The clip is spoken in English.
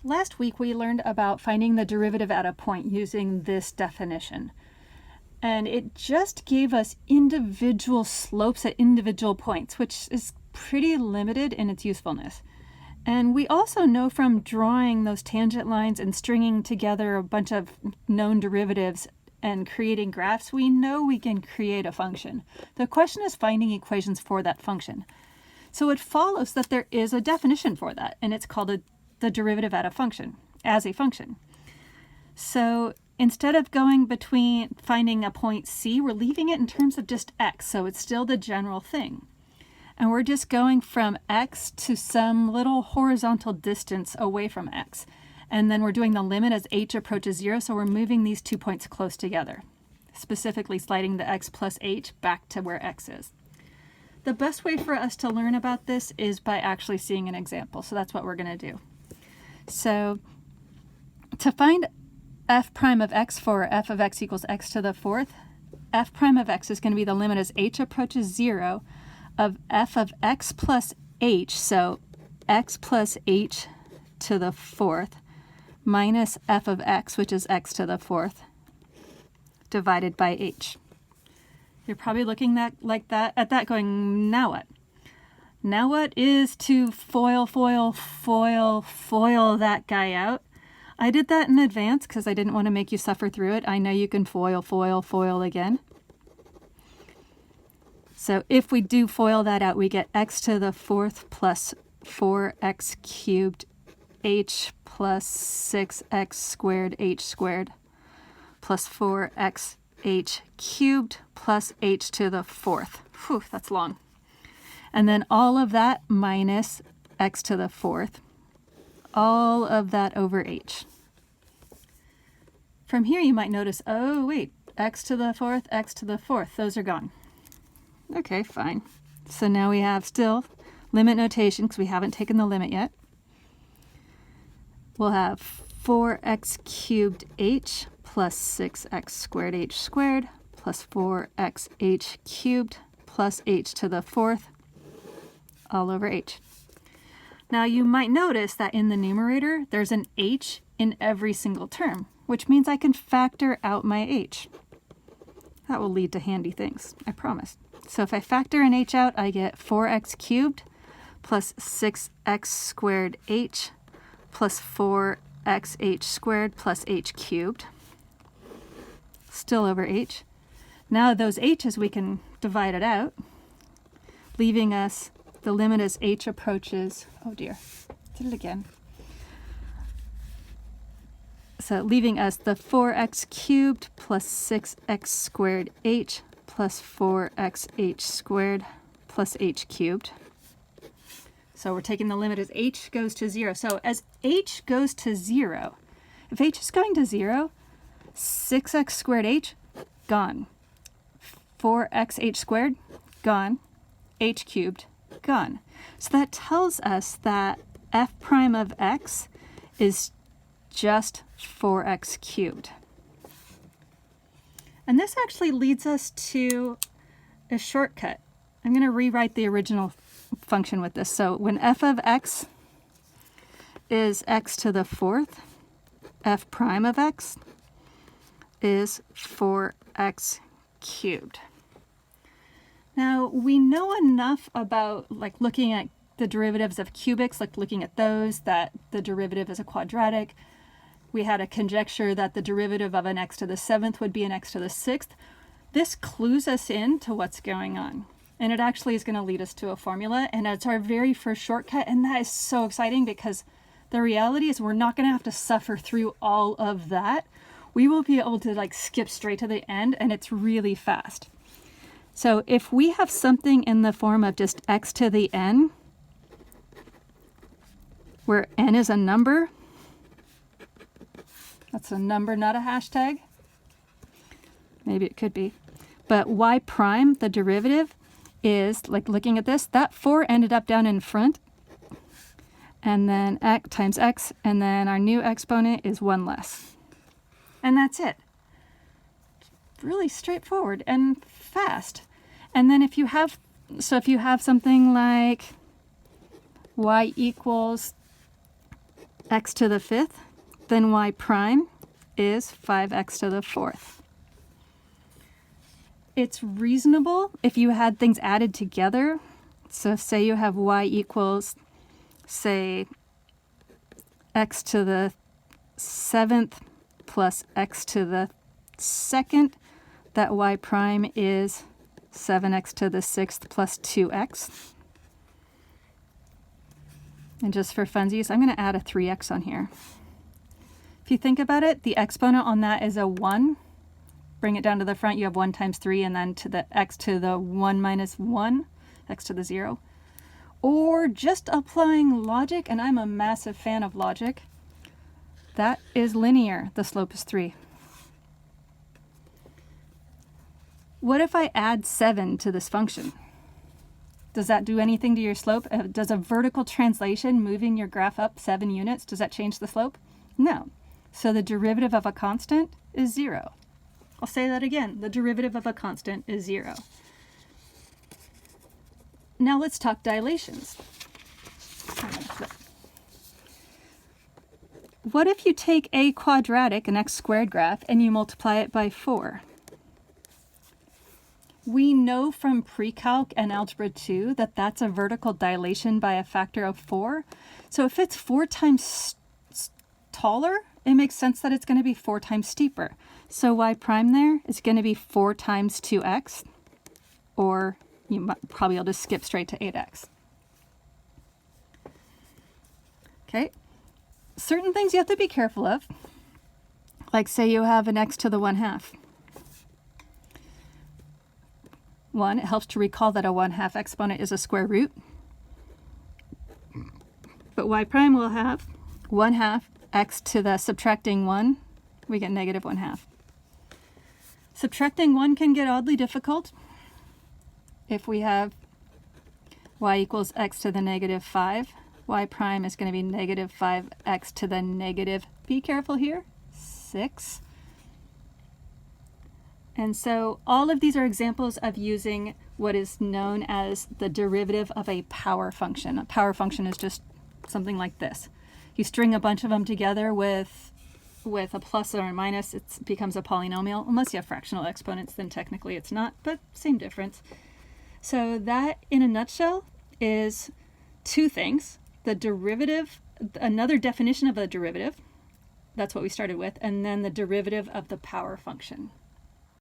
Last week we learned about finding the derivative at a point using this definition. And it just gave us individual slopes at individual points, which is pretty limited in its usefulness. And we also know from drawing those tangent lines and stringing together a bunch of known derivatives and creating graphs, we know we can create a function. The question is finding equations for that function. So it follows that there is a definition for that, and it's called the derivative at a function, as a function. So instead of going between finding a point C, we're leaving it in terms of just x, so it's still the general thing. And we're just going from x to some little horizontal distance away from x. And then we're doing the limit as h approaches 0, so we're moving these 2 points close together, specifically sliding the x plus h back to where x is. The best way for us to learn about this is by actually seeing an example, so that's what we're going to do. So to find f prime of x for f of x equals x to the fourth, f prime of x is going to be the limit as h approaches 0 of f of x plus h, so x plus h to the fourth, minus f of x, which is x to the fourth, divided by h. You're probably looking at that going, now what? Now what is to foil that guy out? I did that in advance because I didn't want to make you suffer through it. I know you can foil again. So if we do foil that out, we get x to the fourth plus 4x cubed h plus 6x squared h squared plus 4x h cubed plus h to the fourth. Whew, that's long. And then all of that minus x to the fourth. All of that over h. From here you might notice, oh wait, x to the fourth, those are gone. Okay, fine. So now we have still limit notation because we haven't taken the limit yet. We'll have 4x cubed h plus 6x squared h squared plus 4xh cubed plus h to the fourth all over h. Now you might notice that in the numerator there's an h in every single term, which means I can factor out my h. That will lead to handy things, I promise. So if I factor an h out, I get 4x cubed plus 6x squared h plus 4xh squared plus h cubed, still over h. Now those h's, we can divide it out, leaving us the limit as h approaches, oh dear, did it again. So leaving us the 4x cubed plus 6x squared h plus 4xh squared plus h cubed. So we're taking the limit as h goes to 0. So as h goes to 0, if h is going to 0, 6x squared h, gone. 4xh squared, gone. H cubed, gone. So that tells us that f prime of x is just 4x cubed. And this actually leads us to a shortcut. I'm going to rewrite the original function with this. So when f of x is x to the fourth, f prime of x is 4x cubed. Now we know enough about looking at the derivatives of cubics, looking at those, that the derivative is a quadratic. We had a conjecture that the derivative of an x to the seventh would be an x to the sixth. This clues us in to what's going on. And it actually is going to lead us to a formula, and it's our very first shortcut, and that is so exciting because the reality is we're not going to have to suffer through all of that. We will be able to skip straight to the end, and it's really fast. So if we have something in the form of just x to the n, where n is a number, that's a number, not a hashtag. Maybe it could be. But y prime, the derivative, is, looking at this, that 4 ended up down in front. And then x times x, and then our new exponent is 1 less. And that's it. Really straightforward and fast. And then if you have something like y equals x to the 5th, then y prime is 5x to the 4th. It's reasonable if you had things added together. So say you have y equals, say, x to the 7th plus x to the 2nd, that y prime is 7x to the 6th plus 2x. And just for funsies, I'm going to add a 3x on here. If you think about it, the exponent on that is a 1. Bring it down to the front, you have 1 times 3, and then to the x to the 1 minus 1, x to the 0. Or just applying logic, and I'm a massive fan of logic, that is linear. The slope is 3. What if I add 7 to this function? Does that do anything to your slope? Does a vertical translation, moving your graph up 7 units, does that change the slope? No. So the derivative of a constant is 0. I'll say that again. The derivative of a constant is 0. Now let's talk dilations. What if you take a quadratic, an x squared graph, and you multiply it by 4? We know from pre-calc and algebra 2 that that's a vertical dilation by a factor of 4. So if it's 4 times taller, it makes sense that it's going to be 4 times steeper. So y prime there is going to be 4 times 2x, or you might probably able to skip straight to 8x. Okay, certain things you have to be careful of, like say you have an x to the 1/2. One, it helps to recall that a 1/2 exponent is a square root. But y prime will have 1/2 x to the subtracting 1. We get negative 1/2. Subtracting 1 can get oddly difficult. If we have y equals x to the negative 5, y prime is going to be negative 5x to the negative, be careful here, 6. And so all of these are examples of using what is known as the derivative of a power function. A power function is just something like this. You string a bunch of them together with a plus or a minus, it becomes a polynomial. Unless you have fractional exponents, then technically it's not, but same difference. So that, in a nutshell, is two things. The derivative, another definition of a derivative, that's what we started with, and then the derivative of the power function.